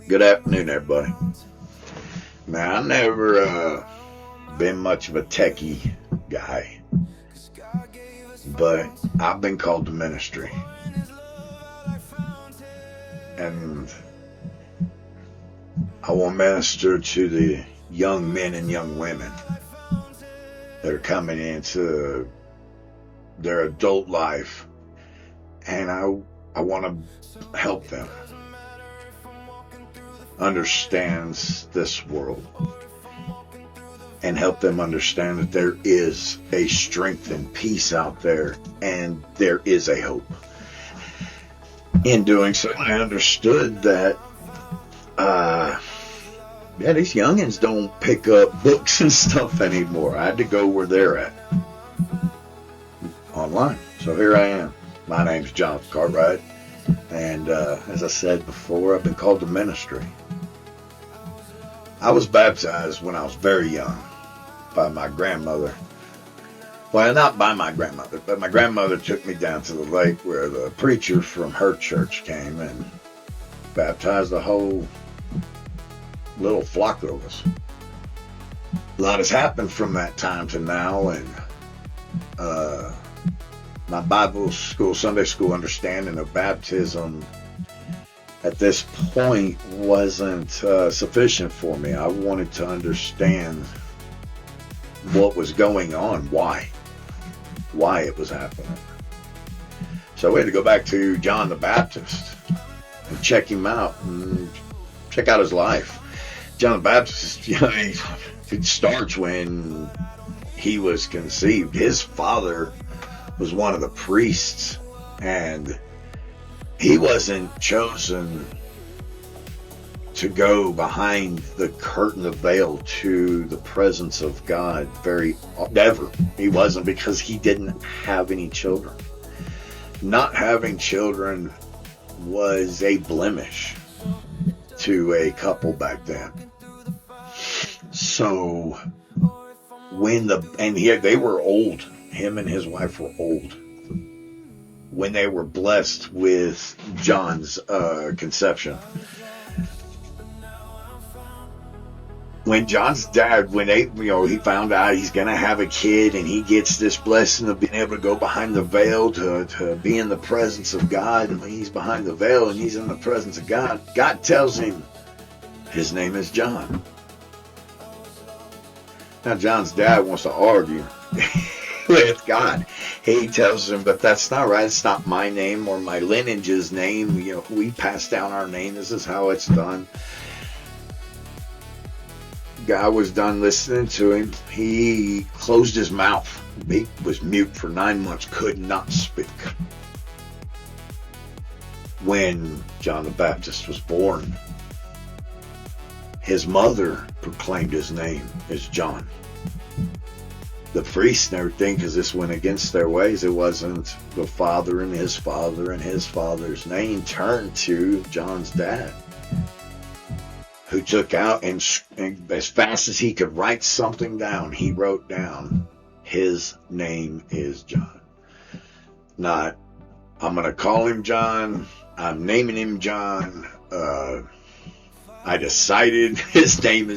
Good afternoon, everybody. Now, I never been much of a techie guy, but I've been called to ministry. And I will minister to the young men and young women that are coming into their adult life. And I want to help them understand this world and help them understand that there is a strength and peace out there, and there is a hope. In doing so, I understood that these youngins don't pick up books and stuff anymore. I had to go where they're at, online. So here I am. My name's Jonathan Cartwright, and as I said before, I've been called to ministry. I was baptized when I was very young by my grandmother. Well, not by my grandmother, but my grandmother took me down to the lake where the preacher from her church came and baptized the whole little flock of us. A lot has happened from that time to now, and my Bible school, Sunday school understanding of baptism at this point wasn't sufficient for me. I wanted to understand what was going on, why it was happening. So we had to go back to John the Baptist and check him out and check out his life. John the Baptist, it starts when he was conceived. His father was one of the priests, and he wasn't chosen to go behind the curtain of veil to the presence of God never. He wasn't, because he didn't have any children. Not having children was a blemish to a couple back then. So they were old. Him and his wife were old when they were blessed with John's conception. When John's dad, he found out he's going to have a kid, and he gets this blessing of being able to go behind the veil to be in the presence of God. And when he's behind the veil and he's in the presence of God, God tells him his name is John. Now, John's dad wants to argue with God. He tells him, but that's not right. It's not my name or my lineage's name. We pass down our name. This is how it's done. God was done listening to him. He closed his mouth. He was mute for 9 months, could not speak. When John the Baptist was born, his mother proclaimed his name as John. The priests and everything, because this went against their ways. It wasn't the father and his father's name. Turned to John's dad, who took out and as fast as he could write something down, he wrote down, his name is John. Not, I'm going to call him John, I'm naming him John, I decided his name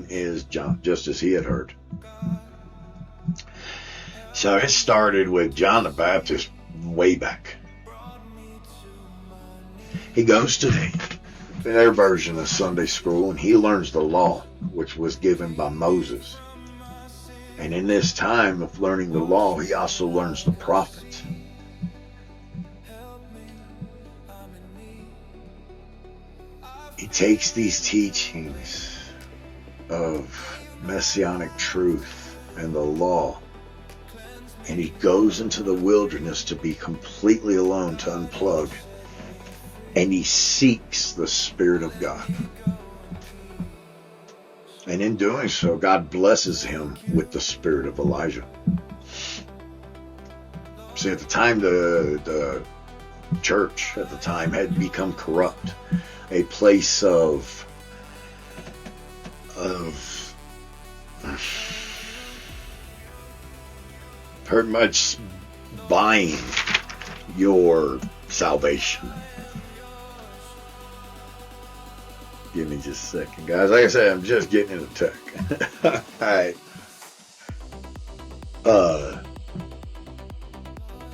is John, just as he had heard. So it started with John the Baptist way back. He goes to their version of Sunday school, and he learns the law, which was given by Moses. And in this time of learning the law, he also learns the prophets. He takes these teachings of messianic truth and the law, and he goes into the wilderness to be completely alone, to unplug. And he seeks the Spirit of God. And in doing so, God blesses him with the spirit of Elijah. See, at the time, the church at the time had become corrupt. A place of pretty much buying your salvation. Give me just a second, guys. Like I said, I'm just getting into tech. All right.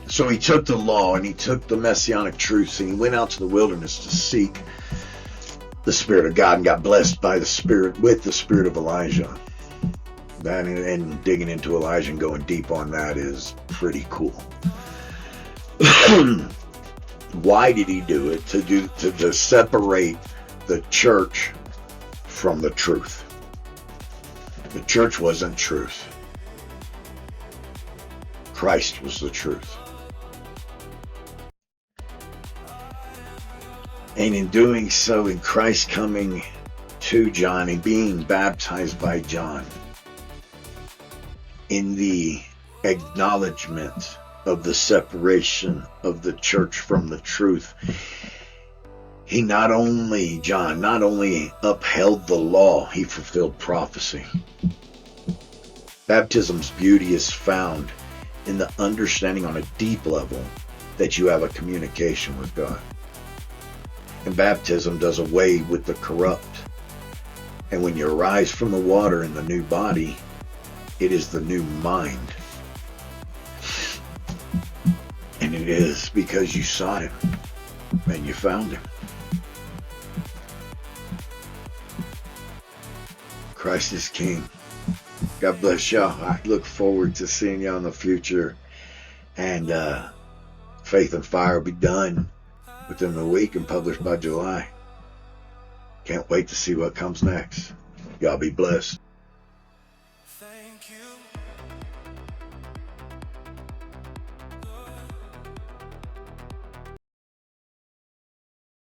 So he took the law and he took the messianic truths and he went out to the wilderness to seek the Spirit of God and got blessed by the Spirit, with the Spirit of Elijah. That, and digging into Elijah and going deep on that is pretty cool. Why did he do it? To separate the church from the truth. The church wasn't truth. Christ was the truth. And in doing so, in Christ coming to John and being baptized by John, in the acknowledgement of the separation of the church from the truth, John not only upheld the law, he fulfilled prophecy. Baptism's beauty is found in the understanding on a deep level that you have a communication with God. And baptism does away with the corrupt. And when you arise from the water in the new body, it is the new mind. And it is because you sought him and you found him. Christ is King. God bless y'all. I look forward to seeing y'all in the future. And Faith and Fire will be done within the week and published by July. Can't wait to see what comes next. Y'all be blessed.